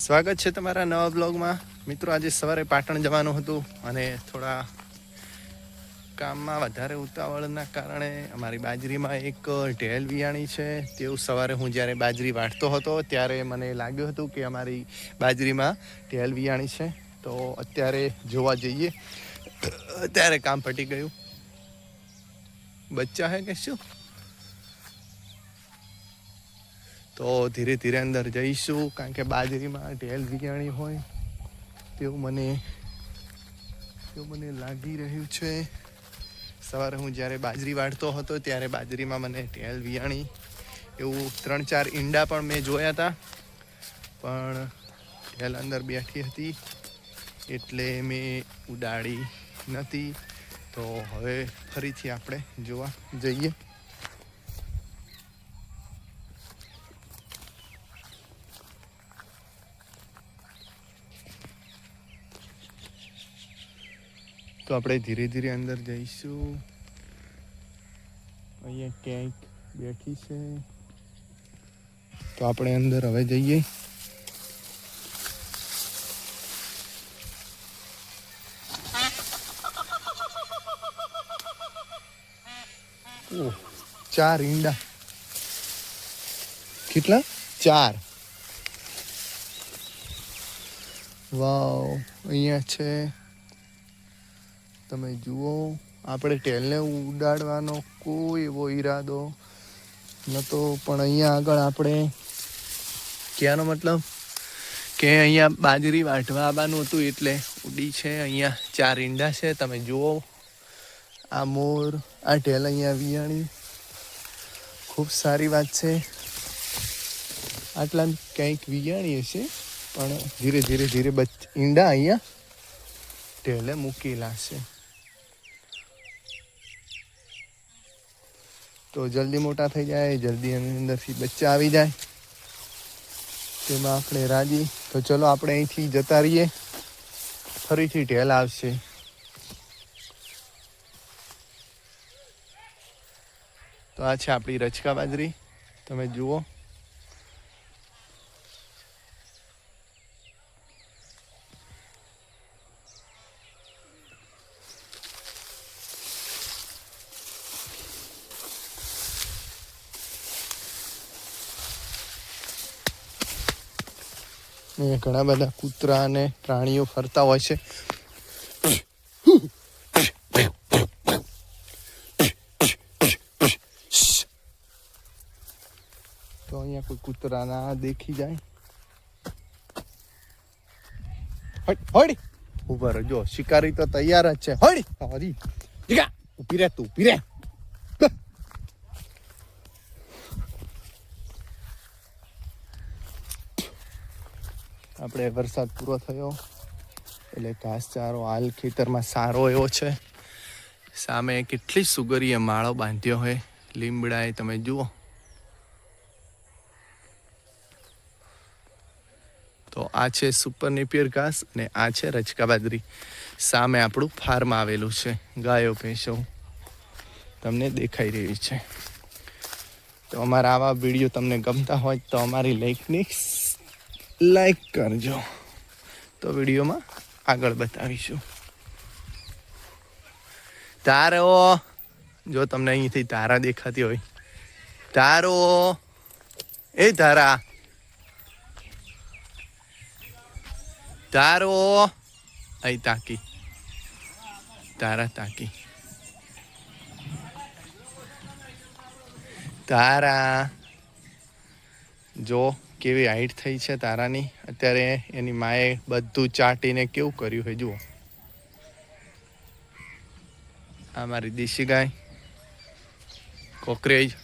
સ્વાગત છે તમારા નવા બ્લોગમાં. મિત્રો, આજે સવારે પાટણ જવાનું હતું અને થોડા કામમાં વધારે ઉતાવળના કારણે અમારી બાજરીમાં એક ઢેલ વિયાણી છે. તેવું સવારે હું જ્યારે બાજરી વાટતો હતો ત્યારે મને લાગ્યું હતું કે અમારી બાજરીમાં ઢેલ વિયાણી છે. તો અત્યારે જોવા જઈએ ત્યારે કામ પટી ગયું. બચ્ચા હે કે શું? તો ધીરે ધીરે અંદર જઈશું, કારણ કે બાજરીમાં ઢેલ વિયાણી હોય તેવું મને લાગી રહ્યું છે. સવારે હું જ્યારે બાજરી વાળતો હતો ત્યારે બાજરીમાં મને ઢેલ વિયાણી એવું 3-4 ઈંડા પણ મેં જોયા હતા, પણ ઢેલ અંદર બેઠી હતી એટલે મેં ઉડાડી નથી. તો હવે ફરીથી આપણે જોવા જઈએ. તો આપણે ધીરે ધીરે અંદર જઈશું. અહીંયા ક્યાંક બેઠી છે, તો આપણે અંદર હવે જઈએ. ઓહ, 4 ઈંડા. કેટલા? 4. વાવ, અહીંયા છે. તમે જુઓ, આપણે ઢેલને ઉડાડવાનો કોઈ એવો ઈરાદો નહોતો, પણ અહીંયા આગળ આપણે કહેવાનો મતલબ કે અહીંયા બાજરી વાટવા આવવાનું હતું એટલે ઉડી છે. અહીંયા 4 ઈંડા છે. તમે જુઓ, આ મોર, આ ઢેલ અહીંયા વિયાણી. ખૂબ સારી વાત છે. આટલા કંઈક વિયાણી હશે, પણ ધીરે ધીરે ઈંડા અહીંયા ઢેલે મૂકેલા છે. તો જલ્દી મોટા થઈ જાય, જલ્દી એની અંદરથી બચ્ચા આવી જાય, તેમાં આપણે રાજી. તો ચલો આપણે અહીંથી જતા રહીએ, ફરીથી ઢેલ આવશે. તો આ છે આપણી રચકા બાજરી, તમે જુઓ. ઘણા બધા કૂતરા અને પ્રાણીઓ ફરતા હોય છે. તો અહીંયા કોઈ કૂતરા ના દેખી જાય. હળી ઉભા રહો, જો શિકારી તો તૈયાર જ છે. હળી ઉભી રહે, તું ઉભી રહે. આપણે વરસાદ પૂરો થયો એટલે ઘાસચારો હાલ ખેતરમાં સારો એવો છે. સામે કેટલી સુગરીએ માળો બાંધ્યો હોય લીમડાએ, તમે જુઓ. તો આ છે સુપર નેપિયર ઘાસ અને આ છે રચકા બાજરી. સામે આપણું ફાર્મ આવેલું છે. ગાયો ભેંસો તમને દેખાઈ રહી છે. તો અમારા આવા વિડીયો તમને ગમતા હોય તો અમારી લાઈક કરજો. તો વિડીયોમાં આગળ બતાવીશું. તારો, જો તમને અહીંથી તારા દેખાતી હોય, તારો, એ તારા, તારો, અહીં તાકી, તારા તાકી, તારા. જો કેવી હાઈટ થઈ છે તારાની. અત્યારે એની માએ બધું ચાટીને કેવું કર્યું હોય જુઓ. આ મારી દેશી ગાય કોકરેજ.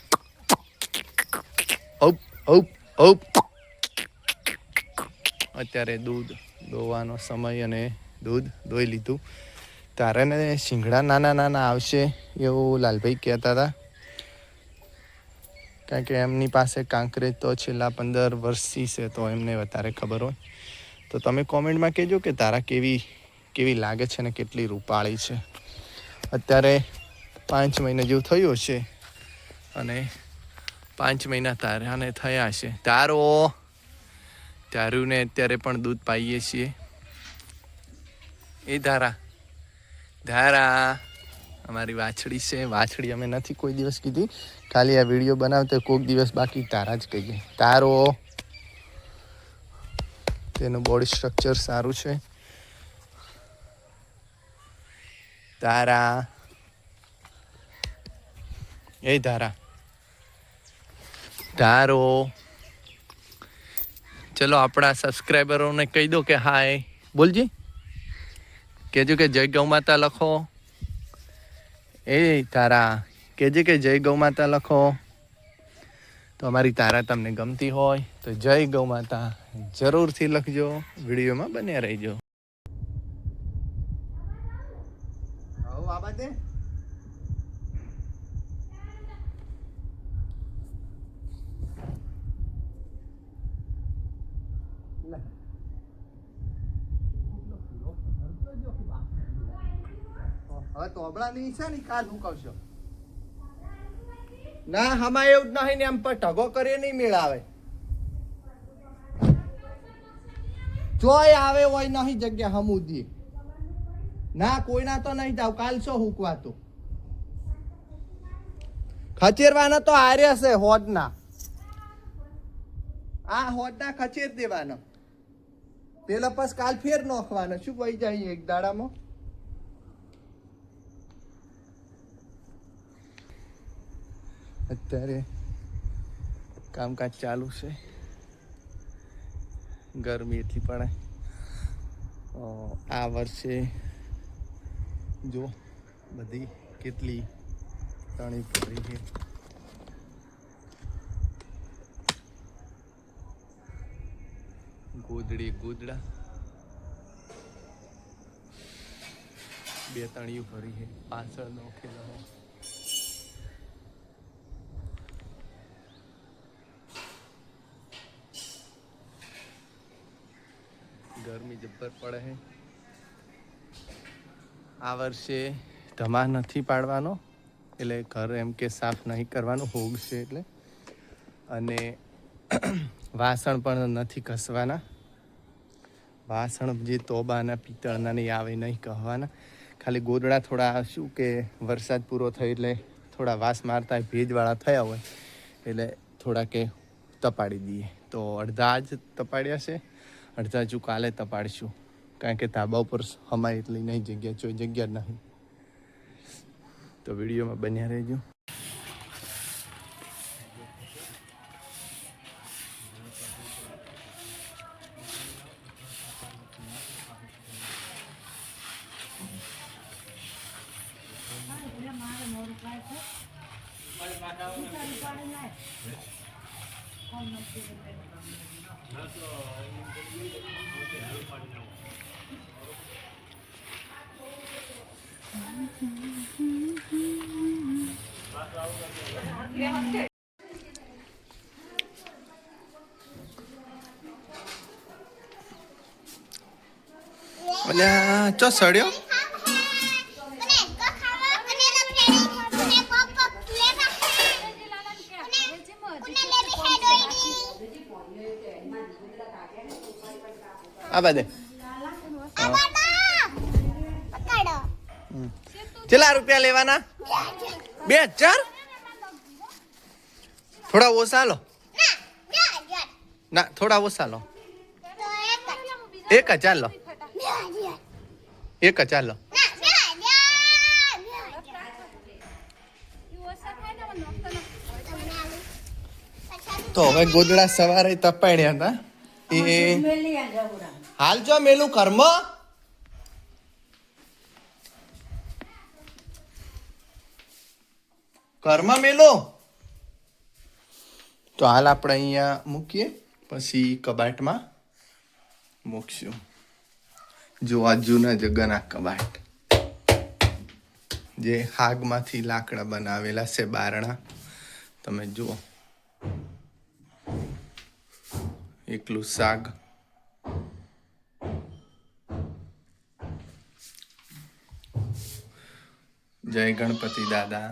અત્યારે દૂધ દોવાનો સમય અને દૂધ દોઈ લીધું. તારાને શિંગડા નાના આવશે એવું લાલભાઈ કહેતા હતા, કારણ કે એમની પાસે કાંકરેજ તો છેલ્લા 15 વર્ષથી છે, તો એમને વધારે ખબર હોય. તો તમે કોમેન્ટમાં કહેજો કે તારા કેવી લાગે છે ને કેટલી રૂપાળી છે. અત્યારે 5 મહિના જેવું થયું હશે અને 5 મહિના તારાને થયા હશે. તારો ધારુને અત્યારે પણ દૂધ પાઈએ છીએ. એ ધારા ધારા અમારી વાછડી છે. વાછડી અમે નથી કોઈ દિવસ કીધી, ખાલી આ વિડીયો બનાવતો કોઈક દિવસ બાકી તારા જ કહીએ. તારો તેનું બોડી સ્ટ્રક્ચર સારું છે. તારા એ ધારા તારો ચલો આપણા સબસ્ક્રાઈબરોને કહી દો કે હાય બોલજી, કહેજો કે જય ગૌ માતા લખો. એ તારા કહેજે કે જય ગૌ માતા લખો. તો અમારી તારા તમને ગમતી હોય તો જય ગૌ માતા જરૂરથી લખજો. વિડીયોમાં બન્યા રહીજો. આ બાજુ હવે તોબડા ની છે ને કાલ હું કહું છું ના હમા એવું જ નહીં ને એમ પણ ઢગો કરીએ નહીં મેળાવે. જોય આવે હોય નહીં જગ્યા હમુદી ના કોઈના તો નહીં જાવ. કાલ છો હુકવા તો ખચેરવાના તો આર્યા છે હોદના. આ હોદના ખચેર દેવાના પેલા બસ કાલ ફેર નોખવાનો. શું વહી જાય એક દાડામાં. અત્યારે કામકાજ ચાલુ છે. ગરમી એટલી પડે. આ વર્ષે જો બધી કેટલી તણી પડી છે. ગોદડી ગોદડા બે તણિયું ભરી છે. પાછળ નોખેલો ગરમી જબ્બર પડે છે. આ વર્ષે ધમા નથી પાડવાનો એટલે ઘર એમ કે સાફ નહીં કરવાનું હોગ છે એટલે. અને વાસણ પણ નથી ઘસવાના. વાસણ જે તોબાના પિત્તળના નહીં આવે નહીં કહેવાના. ખાલી ગોદડા થોડા શું કે વરસાદ પૂરો થાય એટલે થોડા વાસ મારતા ભેજવાળા થયા હોય એટલે થોડા કે તપાડી દઈએ. તો અડધા જ તપાડ્યા છે, અડધા હજુ કાલે તપાડીશું. કારણ કે ધાબા ઉપર હમાય એટલી નહીં જગ્યા, જો જગ્યા નહીં. તો વિડીયોમાં બન્યા રહેજો. અલ્યા ચો સડ્યો. આ બાદે કેટલા રૂપિયા લેવાના? 2000. થોડા ઓછા લો. ના થોડા ઓછા લો. 1000 લો. 1000 લો. તો હવે ગોદડા સવારે તપાડ્યા હતા એ હાલ જો મેલું કર્મ કર્મ મેલો. તો હાલ આપણે અહીંયા મૂકીએ પછી કબાટમાં મૂકશું. જો આ જૂના જગ્યાના કબાટ જે હાગમાંથી લાકડા બનાવેલા છે બારણા. તમે જુઓ એકલું શાક. જય ગણપતિ દાદા.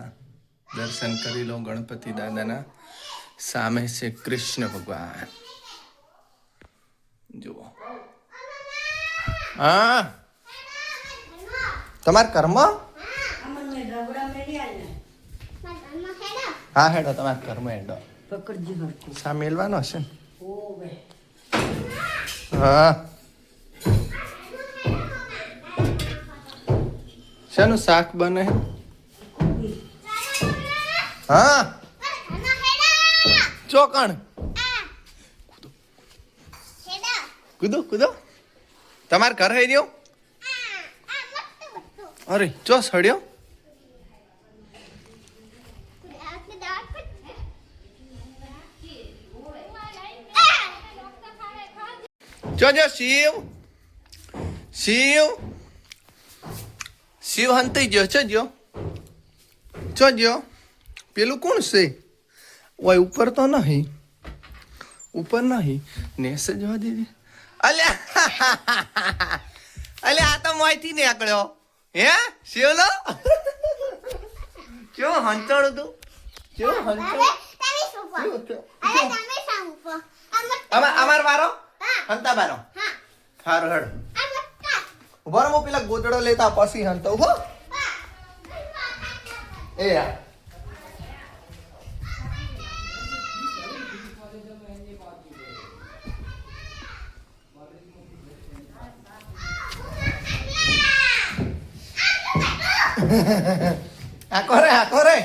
દર્શન કરી લો ગણપતિ દાદાના. સામે છે કૃષ્ણ ભગવાન. જુઓ હા તમાર કર્મ હા હેડો તમાર કર્મ હેડો સા મેલવાનો હશે ને હા શાનું શાક બને હા ચોકણ કૂદો કૂદો તમાર ઘર હઈ રહ્યો અરે ચો સડ્યો જોજો શિવ શિવ શિવ હંતાઈ ગયો જો પેલું કોણ છે ઓય ઉપર તો નહીં ઉપર નહીં નેસે જવા દે અલ્યા આ તો મોયથી નીકળ્યો હે શિવલો કેવો હંતાડું તું કેવો હંતાડું અમાર વારો હંતા બારો હારું હેડ ઉભો રહો પેલા ગોદડો લેતા પછી હંતો હો એ યાર આકો રે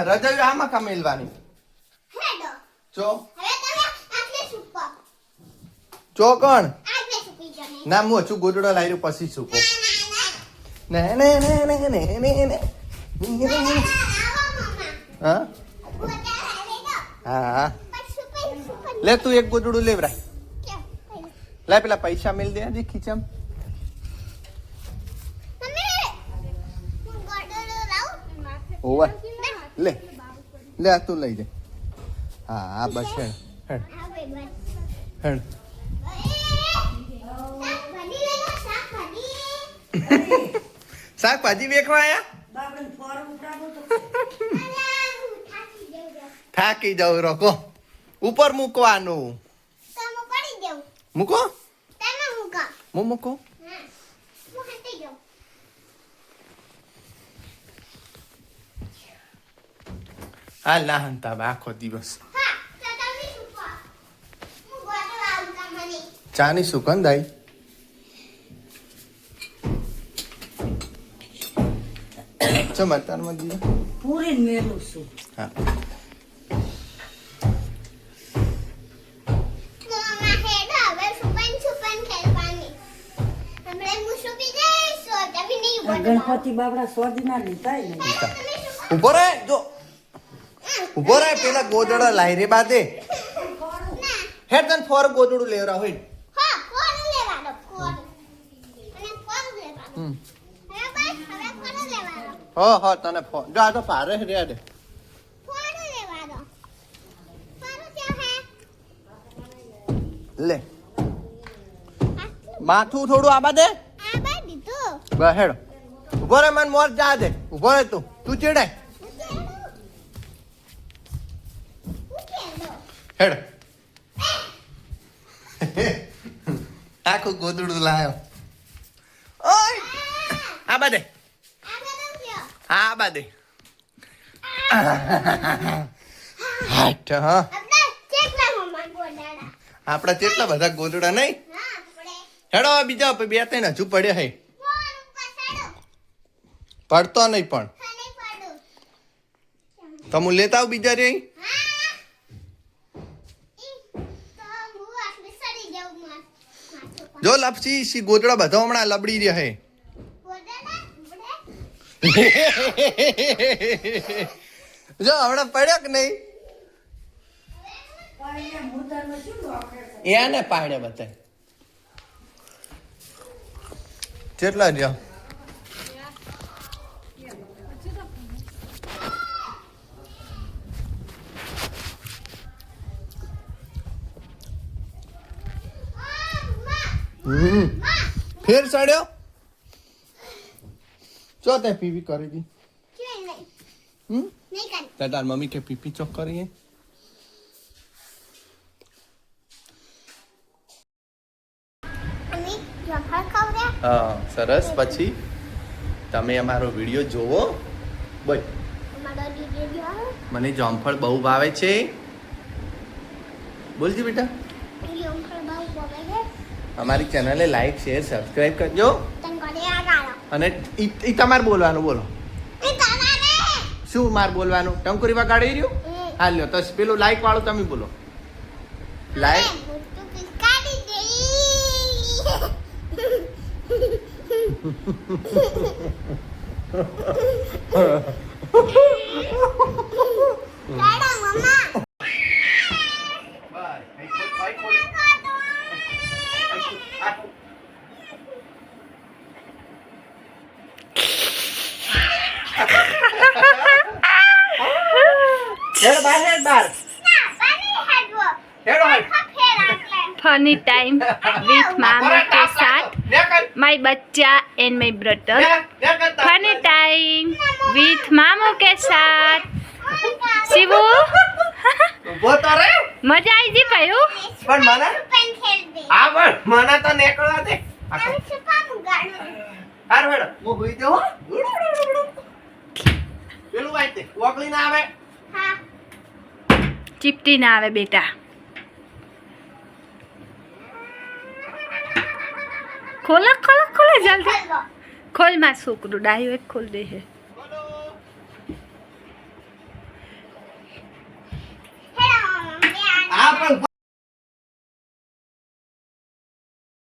રજા આમાં કા મેલવાની ચોકણ ના હું છું ગોદડો લાવ્યો પછી સૂકો હા હા લે તું એક ગોદડું લેવરાય લે પેલા પૈસા મેલ દે દે ખીચામ ઓવા લે લે આ તું લઈ જા હા બસ હેડ શાકભાજી વેચવા આયા થાકી જાવ રોકો ઉપર મૂકવાનું મૂકો મૂકો હાલ ના હંતા આખો દિવસ ચાની સુગંધ આવી ચમ અત્યારમાં દીધા પૂરી મેલું છું હા ગણપતિ બાબડા સોજી ના લીધા ઉભો રહે જો ઉભો રહે પેલા ગોદડા લાઈ રે બાદે હેડ તન ફોર ગોદડું લેવરા હોય હો તને ફોન જો આ તો પારે રે દે લે માથું થોડું આબા દે બસ હેડ ઉભો રે મન મોર જા દે ઉભો રે તું ચીડાય હેડ આખું ગોદડું લાયો ઓય આબા દે હા બાદે હાટ હા આપડા કેટલા બધા ગોદડા નહીં હેડો બીજા બે ત્રણ હજુ પડ્યા હે પડતો નહીં પણ તમે લેતા આવ બીજા રે જો લપસી સી ગોદડા બધા હમણાં લબડી રહ્યા હે જો હમણાં પડ્યો કે નહીં એને પાડ્યા બધા કેટલા રહ્યા ફેર ચડ્યો ચો તે પીવી કરી દી તાર મમ્મી કે પીપી ચોક કરીએ. હા સરસ. પછી તમે અમારો વિડીયો જોવો. બોલ. મને જામફળ બહુ ભાવે છે. બોલજી બેટા. અમારી ચેનલને લાઈક શેર સબસ્ક્રાઇબ કરજો. અને ઈ તમારે બોલવાનું. બોલો શું મારે બોલવાનું? ટંકુરી વગાડી રહ્યું. હા લ્યો તો પેલું લાઈક વાળું તમે બોલો. લાઈક. फनी टाइम विथ मामा के साथ माय बच्चा and my brother. Funny time with मामू के साथ. शिवू मजा आई जी कयो. પણ મને આ પણ મને તો નીકળવા દે. હાર વેડ હું હોઈ દેવો. પેલું વાઈતે ઓકલી ના આવે. चिपटी ना आवे बेटा. खोला खोला खोला जल्दी खोल. मा छोकरू डायो एक खोल दे है. આ પણ